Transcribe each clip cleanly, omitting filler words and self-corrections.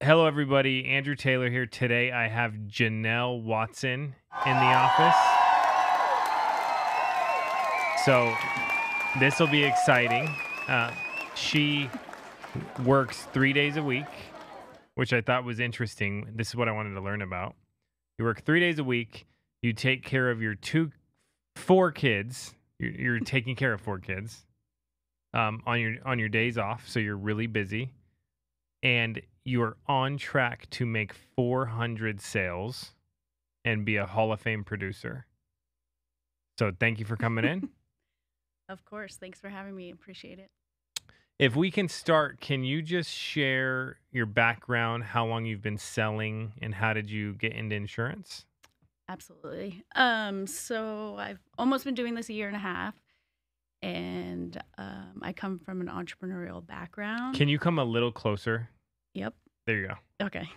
Hello, everybody. Andrew Taylor here. Today, I have Janelle Watson in the office. So, this will be exciting. She works 3 days a week, which I thought was interesting. This is what I wanted to learn about. You work 3 days a week. You take care of your four kids. You're taking care of four kids on your days off. So you're really busy, and you're on track to make 400 sales and be a Hall of Fame producer. So thank you for coming in. Of course. Thanks for having me. Appreciate it. If we can start, can you just share your background, how long you've been selling, and how did you get into insurance? Absolutely. So I've almost been doing this a year and a half, and I come from an entrepreneurial background. Can you come a little closer? Yep. There you go. Okay.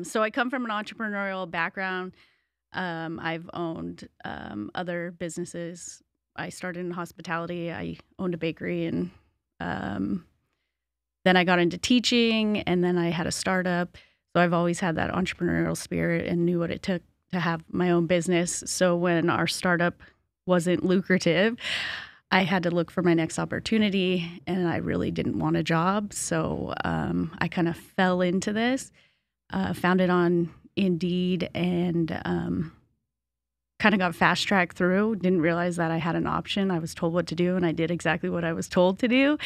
So I come from an entrepreneurial background. I've owned other businesses. I started in hospitality. I owned a bakery, and then I got into teaching, and then I had a startup. So I've always had that entrepreneurial spirit and knew what it took to have my own business. So when our startup wasn't lucrative, I had to look for my next opportunity, and I really didn't want a job. So I kind of fell into this, found it on Indeed, and kind of got fast-tracked through. Didn't realize that I had an option. I was told what to do, and I did exactly what I was told to do.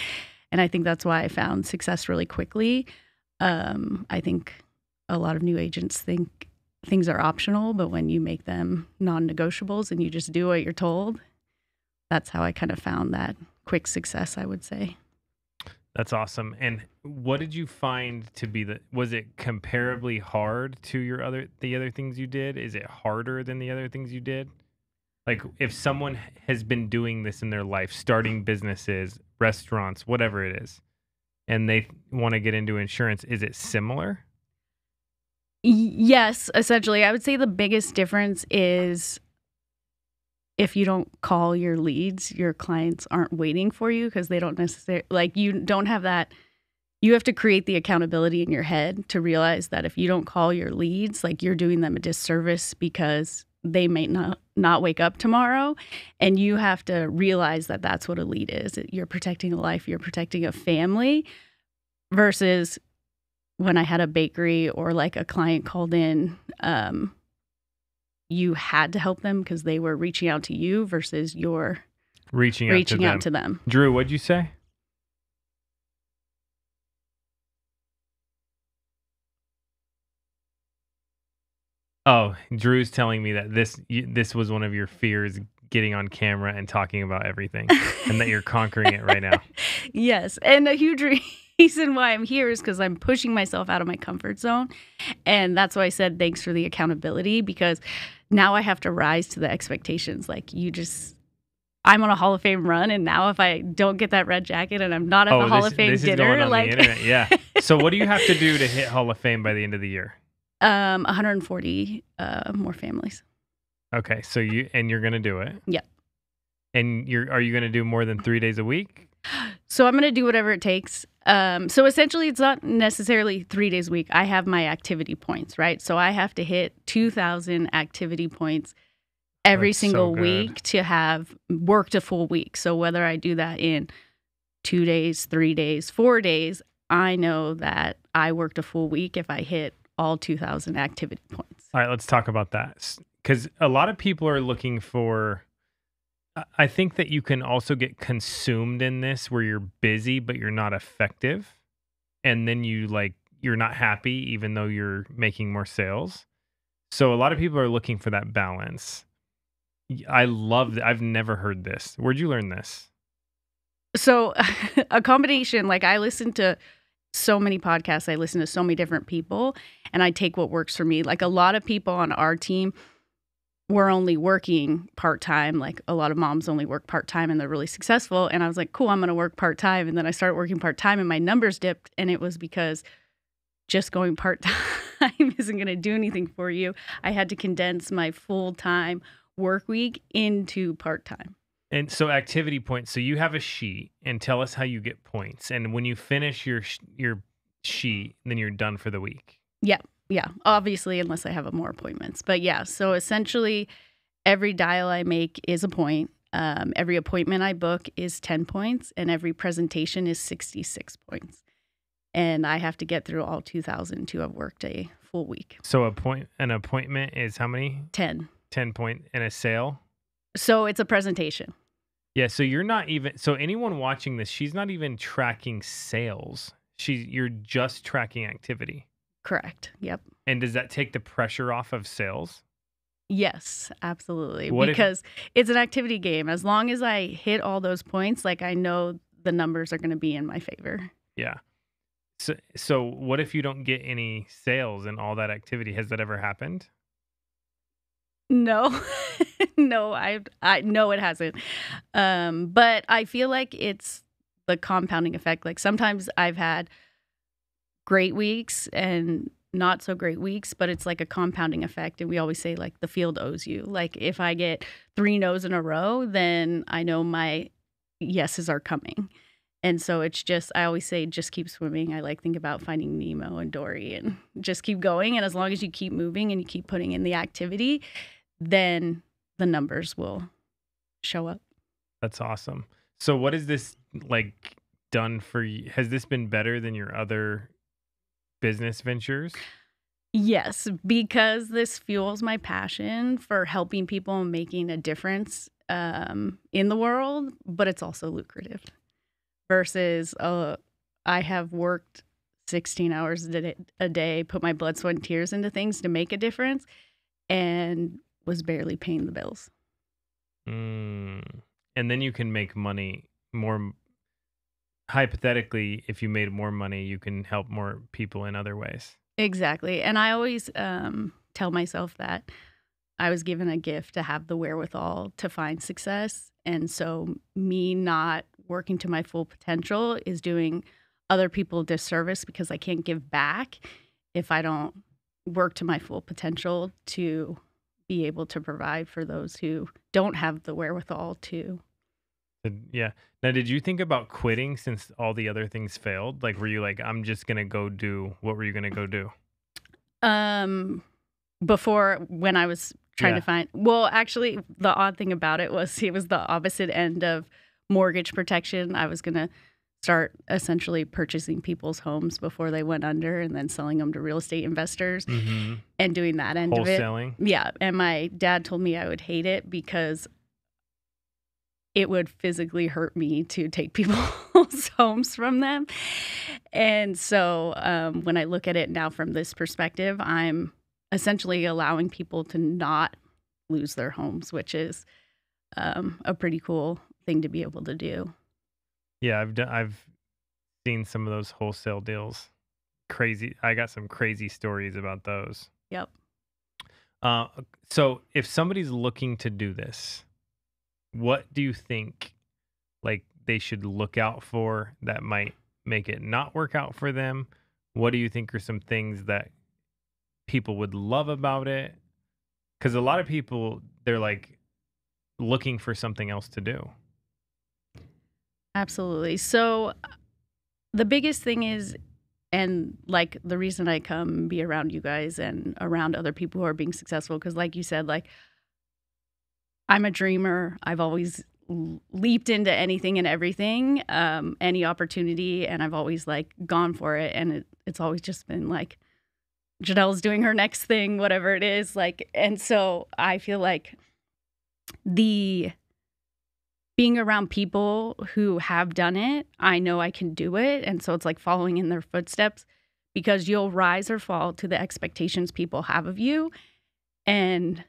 And I think that's why I found success really quickly. I think a lot of new agents think things are optional, but when you make them non-negotiables and you just do what you're told, that's how I kind of found that quick success, I would say. That's awesome. And what did you find to be was it comparably hard to the other things you did? Is it harder than the other things you did? Like if someone has been doing this in their life, starting businesses, restaurants, whatever it is, and they want to get into insurance, is it similar? Yes, essentially. I would say the biggest difference is if you don't call your leads, your clients aren't waiting for you because they don't necessarily, like, you don't have that. You have to create the accountability in your head to realize that if you don't call your leads, like, you're doing them a disservice because they may not wake up tomorrow. And you have to realize that that's what a lead is. You're protecting a life, you're protecting a family, versus when I had a bakery or like a client called in, you had to help them because they were reaching out to you versus you're reaching out to them. Drew, what'd you say? Oh, Drew's telling me that this was one of your fears, getting on camera and talking about everything, and that you're conquering it right now. Yes, and a huge reason why I'm here is because I'm pushing myself out of my comfort zone, and that's why I said thanks for the accountability, because now I have to rise to the expectations. Like, I'm on a Hall of Fame run, and now if I don't get that red jacket and I'm not at the Hall of Fame this dinner, is going on the internet, yeah. So what do you have to do to hit Hall of Fame by the end of the year? 140 more families. Okay, so you're gonna do it. Yep. And are you gonna do more than 3 days a week? So I'm gonna do whatever it takes. So essentially, it's not necessarily 3 days a week. I have my activity points, right? So I have to hit 2,000 activity points every single week to have worked a full week. So whether I do that in 2 days, 3 days, 4 days, I know that I worked a full week if I hit all 2,000 activity points. All right, let's talk about that. Because a lot of people are looking for, I think that you can also get consumed in this where you're busy, but you're not effective. And then you're not happy, even though you're making more sales. So a lot of people are looking for that balance. I love that. I've never heard this. Where'd you learn this? So a combination, like, I listen to so many podcasts, I listen to so many different people, and I take what works for me. Like, a lot of people on our team were only working part-time. Like, a lot of moms only work part-time and they're really successful. And I was like, cool, I'm going to work part-time. And then I started working part-time and my numbers dipped. And it was because just going part-time isn't going to do anything for you. I had to condense my full-time work week into part-time. And so activity points. So you have a sheet, and tell us how you get points. And when you finish your sheet, then you're done for the week. Yeah. Yeah. Obviously, unless I have more appointments. But yeah, so essentially every dial I make is a point. Every appointment I book is 10 points, and every presentation is 66 points. And I have to get through all 2,000 to have worked a full week. So an appointment is how many? 10. 10 point and a sale? So it's a presentation. Yeah, so you're not even so anyone watching this, she's not even tracking sales. You're just tracking activity. Correct. Yep. And does that take the pressure off of sales? Yes, absolutely. What if Because it's an activity game. As long as I hit all those points, like I know the numbers are going to be in my favor. Yeah. So what if you don't get any sales and all that activity? Has that ever happened? No, no, I no, it hasn't. But I feel like it's the compounding effect. Like sometimes I've had great weeks and not so great weeks, but it's like a compounding effect. And we always say like the field owes you. Like if I get 3 no's in a row, then I know my yeses are coming. And so it's just, I always say, just keep swimming. I like think about finding Nemo and Dory and just keep going. And as long as you keep moving and you keep putting in the activity, then the numbers will show up. That's awesome. So what is this like done for you? Has this been better than your other business ventures? Yes, because this fuels my passion for helping people and making a difference in the world, but it's also lucrative. Versus I have worked 16 hours a day, put my blood, sweat, and tears into things to make a difference, and was barely paying the bills. And then you can make money more. Hypothetically, if you made more money, you can help more people in other ways. Exactly. And I always tell myself that I was given a gift to have the wherewithal to find success. And so me not working to my full potential is doing other people a disservice because I can't give back if I don't work to my full potential to be able to provide for those who don't have the wherewithal to. Yeah. Now, did you think about quitting since all the other things failed? Like, were you like, I'm just going to go do, what were you going to go do? Before when I was trying Yeah. to find, well, actually, the odd thing about it was the opposite end of mortgage protection. I was going to start essentially purchasing people's homes before they went under and then selling them to real estate investors and doing that end of it. Wholesaling? Yeah. And my dad told me I would hate it because it would physically hurt me to take people's homes from them. And so when I look at it now from this perspective, I'm essentially allowing people to not lose their homes, which is a pretty cool thing to be able to do. Yeah, I've seen some of those wholesale deals. Crazy. I got some crazy stories about those. Yep. So if somebody's looking to do this, what do you think like they should look out for that might make it not work out for them? What do you think are some things that people would love about it? Because a lot of people, they're like looking for something else to do. Absolutely. So the biggest thing is, and like the reason I come and be around you guys and around other people who are being successful, because like you said, like I'm a dreamer. I've always leaped into anything and everything, any opportunity, and I've always like gone for it. And it's always just been like Janelle's doing her next thing, whatever it is. Like, and so I feel like being around people who have done it, I know I can do it. And so it's like following in their footsteps because you'll rise or fall to the expectations people have of you. And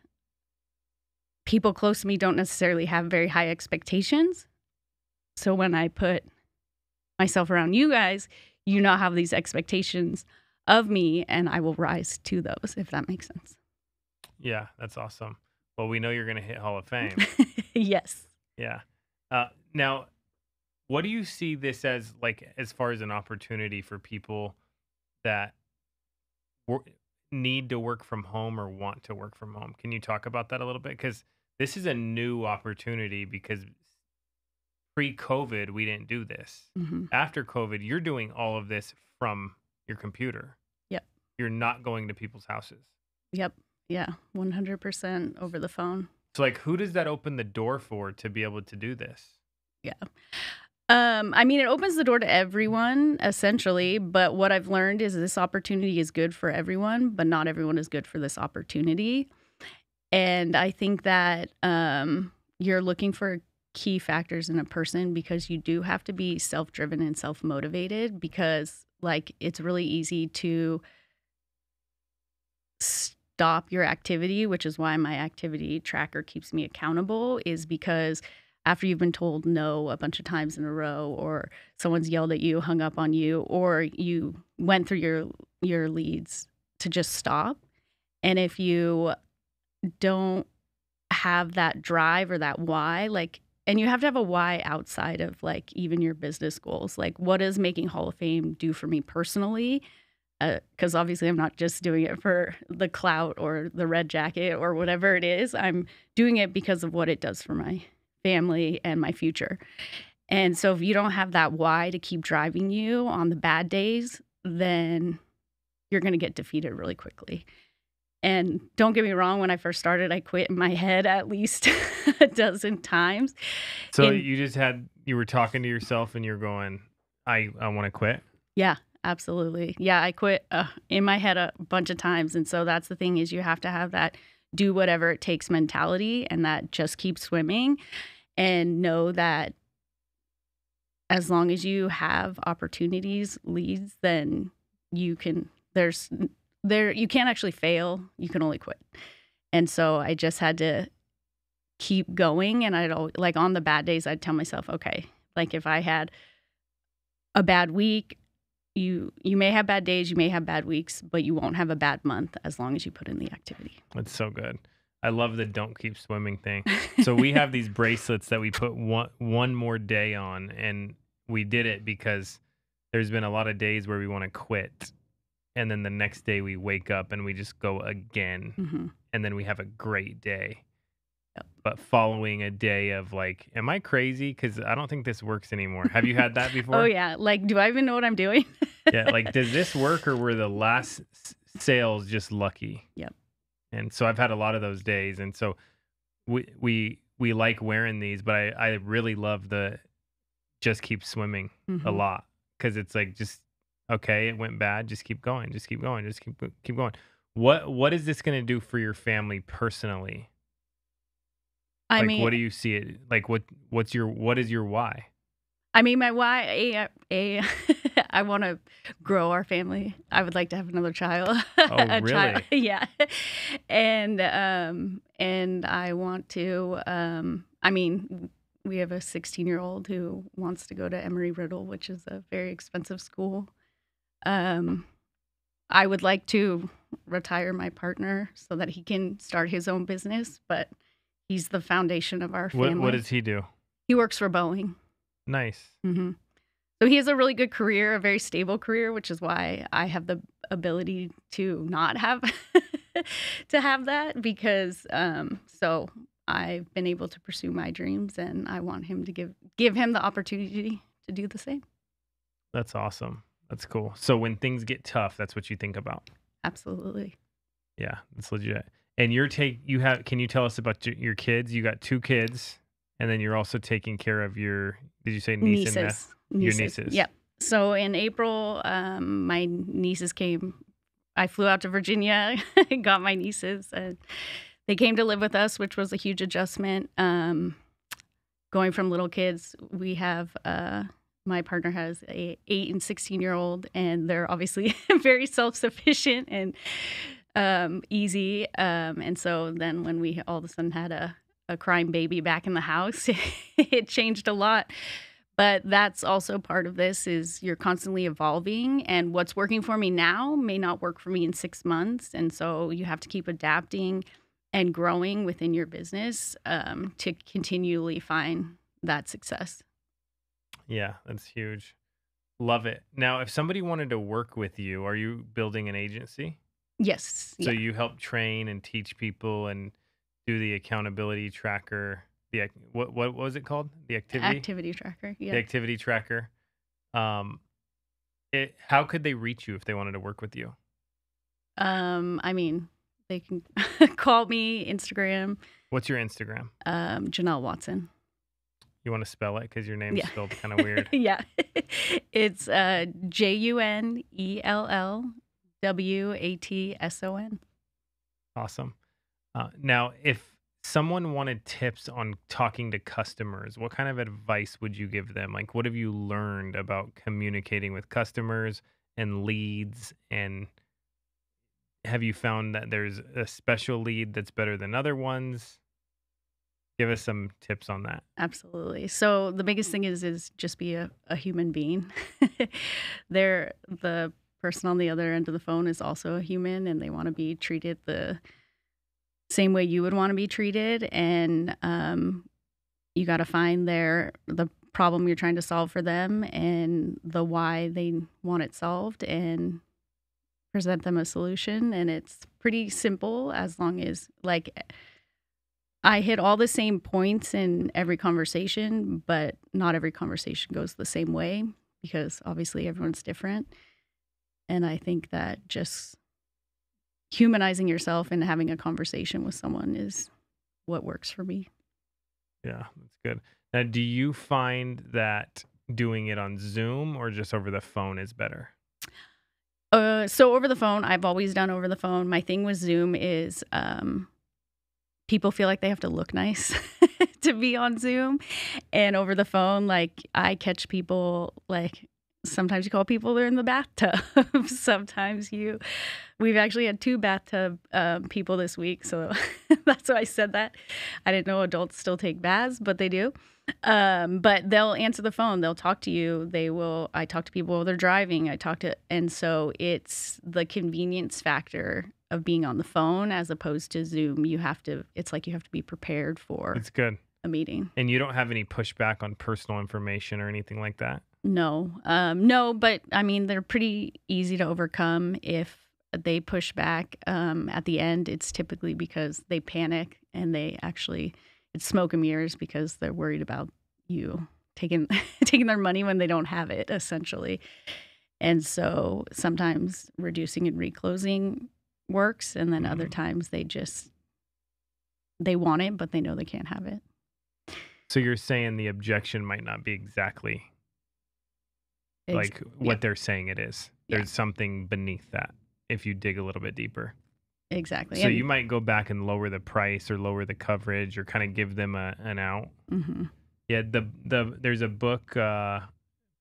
people close to me don't necessarily have very high expectations. So when I put myself around you guys, you now have these expectations of me and I will rise to those, if that makes sense. Yeah, that's awesome. Well, we know you're going to hit Hall of Fame. Yes. Yeah. Now, what do you see this as, like, as far as an opportunity for people that need to work from home or want to work from home? Can you talk about that a little bit? Because this is a new opportunity because pre-COVID, we didn't do this. Mm-hmm. After COVID, you're doing all of this from your computer. Yep. You're not going to people's houses. Yep. Yeah. 100% over the phone. So like, who does that open the door for to be able to do this? Yeah. I mean, it opens the door to everyone essentially, but what I've learned is this opportunity is good for everyone, but not everyone is good for this opportunity. And I think that you're looking for key factors in a person because you do have to be self-driven and self-motivated because like it's really easy to stop your activity, which is why my activity tracker keeps me accountable, is because after you've been told no a bunch of times in a row, or someone's yelled at you, hung up on you, or you went through your leads, to just stop. And if you don't have that drive or that why, like, and you have to have a why outside of like even your business goals. Like, what does making Hall of Fame do for me personally? Because obviously I'm not just doing it for the clout or the red jacket or whatever it is. I'm doing it because of what it does for my family and my future. And so if you don't have that why to keep driving you on the bad days, then you're going to get defeated really quickly. And don't get me wrong, when I first started, I quit in my head at least a dozen times. So you were talking to yourself and you're going, I want to quit. Yeah, absolutely. Yeah, I quit in my head a bunch of times. And so that's the thing, is you have to have that do whatever it takes mentality, and that just keep swimming, and know that as long as you have opportunities, leads, then you can, you can't actually fail. You can only quit. And so I just had to keep going. And like on the bad days, I'd tell myself, okay, like if I had a bad week, you may have bad days, you may have bad weeks, but you won't have a bad month as long as you put in the activity. That's so good. I love the don't keep swimming thing. So we have these bracelets that we put one more day on, and we did it because there's been a lot of days where we want to quit. And then the next day we wake up and we just go again. Mm-hmm. And then we have a great day. Yep. But following a day of like, am I crazy? Because I don't think this works anymore. Have you had that before? Oh, yeah. Like, do I even know what I'm doing? Yeah. Like, does this work, or were the last sales just lucky? Yep. And so I've had a lot of those days. And so we like wearing these, but I really love the just keep swimming Mm-hmm. a lot, because it's like, just, okay, it went bad. Just keep going. Just keep going. Just keep going. What is this going to do for your family personally? I Like, mean, what do you see it? Like, what is your why? I mean, my why, I want to grow our family. I would like to have another child. Oh, A really? child, yeah. And I want to. I mean, we have a 16-year-old who wants to go to Emory-Riddle, which is a very expensive school. I would like to retire my partner so that he can start his own business, but he's the foundation of our family. What does he do? He works for Boeing. Nice. Mm-hmm. So he has a really good career, a very stable career, which is why I have the ability to not have to have that, because so I've been able to pursue my dreams, and I want him to give him the opportunity to do the same. That's awesome. That's cool. So when things get tough, that's what you think about. Absolutely. Yeah, that's legit. And can you tell us about your kids? You got 2 kids, and then you're also taking care of did you say niece and nephew? Your nieces. Yep. So in April, my nieces came. I flew out to Virginia, got my nieces, and they came to live with us, which was a huge adjustment. Going from little kids, we have my partner has a 8 and 16-year-old, and they're obviously very self-sufficient and easy. And so then when we all of a sudden had a crying baby back in the house, it changed a lot. But that's also part of this, is you're constantly evolving, and what's working for me now may not work for me in 6 months. And so you have to keep adapting and growing within your business to continually find that success. Yeah, that's huge. Love it. Now, if somebody wanted to work with you, are you building an agency? Yes. So Yeah. you help train and teach people and do the accountability tracker. What was it called? The activity? Activity tracker. The Yeah. activity tracker. How could they reach you if they wanted to work with you? I mean, they can call me, Instagram, What's your Instagram? Janelle Watson. You want to spell it because your name's Yeah. spelled kind of weird. Yeah. It's JUNELLWATSON. Awesome. Now, if someone wanted tips on talking to customers, what kind of advice would you give them? Like, what have you learned about communicating with customers and leads? And have you found that there's a special lead that's better than other ones? Give us some tips on that. Absolutely. So the biggest thing is just be a human being. The person on the other end of the phone is also a human, and they want to be treated the same way you would want to be treated. And you got to find the problem you're trying to solve for them and the why they want it solved, and present them a solution. And it's pretty simple, as long as, like, I hit all the same points in every conversation, but not every conversation goes the same way, because obviously everyone's different. And I think that just humanizing yourself and having a conversation with someone is what works for me. Yeah, that's good. Now, do you find that doing it on Zoom or just over the phone is better? So over the phone, I've always done over the phone. My thing with Zoom is people feel like they have to look nice to be on Zoom. And over the phone, like, I catch people, like, sometimes you call people, they're in the bathtub. We've actually had 2 bathtub people this week. So that's why I said that. I didn't know adults still take baths, but they do. But they'll answer the phone. They'll talk to you. I talk to people while they're driving. And so it's the convenience factor of being on the phone as opposed to Zoom. It's like you have to be prepared for It's good. a meeting. And you don't have any pushback on personal information or anything like that? No, no, but I mean, they're pretty easy to overcome. If they push back at the end, it's typically because they panic, and it's smoke and mirrors, because they're worried about you taking their money when they don't have it, essentially. And so sometimes reducing and reclosing works, and then other times they want it, but they know they can't have it. So you're saying the objection might not be exactly like what they're saying it is. There's something beneath that if you dig a little bit deeper. Exactly. So you might go back and lower the price or lower the coverage or kind of give them an out. Mm-hmm. Yeah, there's a book,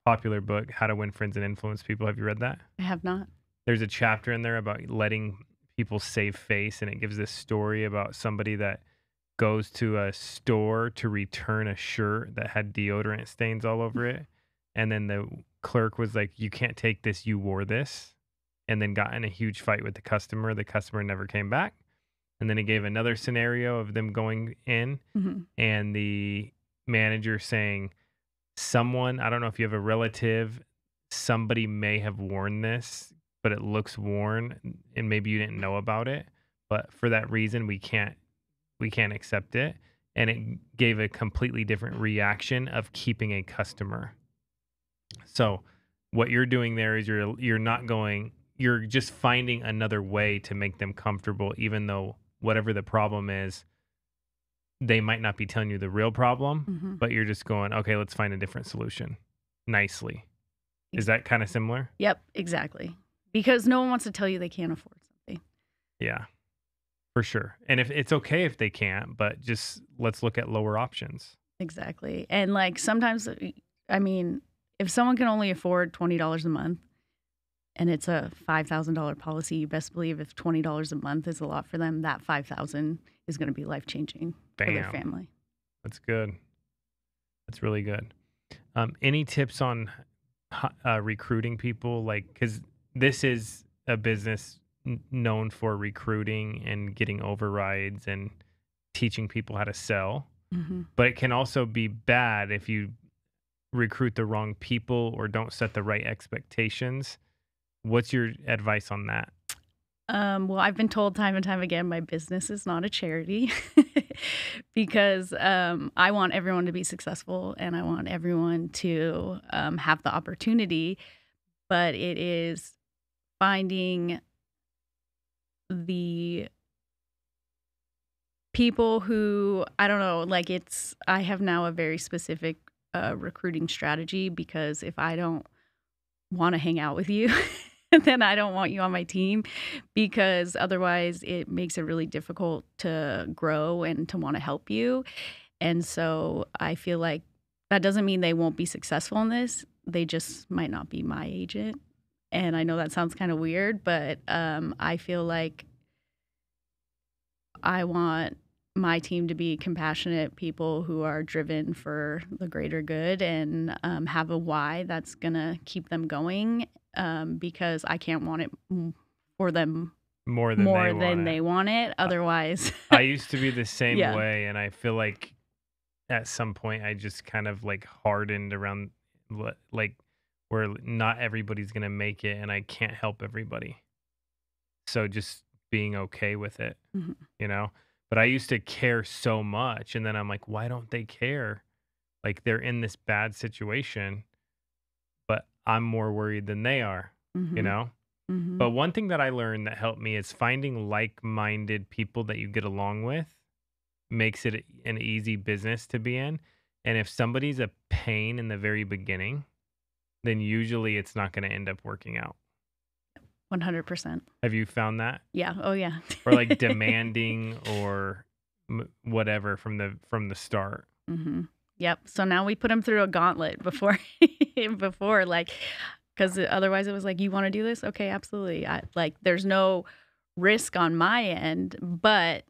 popular book, How to Win Friends and Influence People. Have you read that? I have not. There's a chapter in there about letting people save face, and it gives this story about somebody that goes to a store to return a shirt that had deodorant stains all over it. And then the clerk was like, "You can't take this, you wore this." And then got in a huge fight with the customer. The customer never came back. And then he gave another scenario of them going in, and the manager saying, "Someone, I don't know if you have a relative, somebody may have worn this, but it looks worn, and maybe you didn't know about it. But for that reason, we can't accept it." And it gave a completely different reaction of keeping a customer. So what you're doing there is you're just finding another way to make them comfortable, even though whatever the problem is, they might not be telling you the real problem, but you're just going, okay, let's find a different solution nicely. Is that kind of similar? Yep, exactly. Because no one wants to tell you they can't afford something. Yeah, for sure. And if it's okay if they can't, but just let's look at lower options. Exactly. And like sometimes, I mean, if someone can only afford $20 a month and it's a $5,000 policy, you best believe if $20 a month is a lot for them, that $5,000 is going to be life-changing for their family. That's good. That's really good. Any tips on recruiting people? Like, because this is a business known for recruiting and getting overrides and teaching people how to sell. But it can also be bad if you recruit the wrong people or don't set the right expectations. What's your advice on that? Well, I've been told time and time again, my business is not a charity because I want everyone to be successful and I want everyone to have the opportunity. but it is finding the people who, I don't know, like I have now a very specific recruiting strategy, because if I don't want to hang out with you, then I don't want you on my team, because otherwise it makes it really difficult to grow and to want to help you. And so I feel like that doesn't mean they won't be successful in this. They just might not be my agent. And I know that sounds kind of weird, but I feel like I want my team to be compassionate people who are driven for the greater good, and have a why that's going to keep them going, because I can't want it for them More than they more want than it. they want it. Otherwise, I used to be the same yeah. way, and I feel like at some point I just kind of like hardened around like where not everybody's gonna make it, and I can't help everybody. So just being okay with it, Mhm. you know. But I used to care so much, and then I'm like, why don't they care? Like they're in this bad situation, but I'm more worried than they are, you Mhm. know. Mhm. But one thing that I learned that helped me is finding like-minded people that you get along with makes it an easy business to be in. And if somebody's a pain in the very beginning, then usually it's not going to end up working out. 100%. Have you found that? Yeah. Oh, yeah. Or like demanding or whatever from the start. Mhm. Yep. So now we put him through a gauntlet before before, like, because otherwise it was like, "You wanna do this? Okay, absolutely." There's no risk on my end, but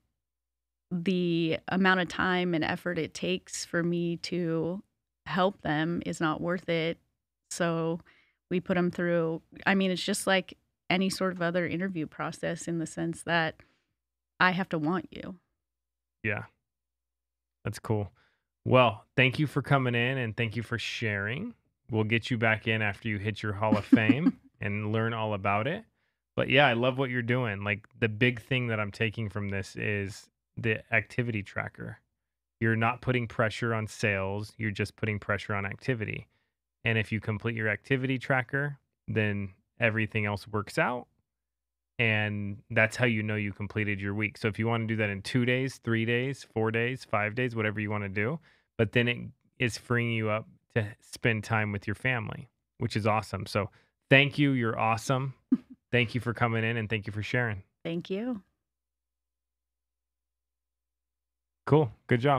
the amount of time and effort it takes for me to help them is not worth it. So we put them through, I mean, it's just like any sort of other interview process, in the sense that I have to want you. Yeah, that's cool. Well, thank you for coming in and thank you for sharing. We'll get you back in after you hit your Hall of Fame and learn all about it. But yeah, I love what you're doing. Like the big thing that I'm taking from this is the activity tracker. You're not putting pressure on sales, you're just putting pressure on activity. And if you complete your activity tracker, then everything else works out. And that's how you know you completed your week. So if you want to do that in 2 days, 3 days, 4 days, 5 days, whatever you want to do, but then it is freeing you up to spend time with your family, which is awesome. So thank you. You're awesome. Thank you for coming in and thank you for sharing. Thank you. Cool. Good job.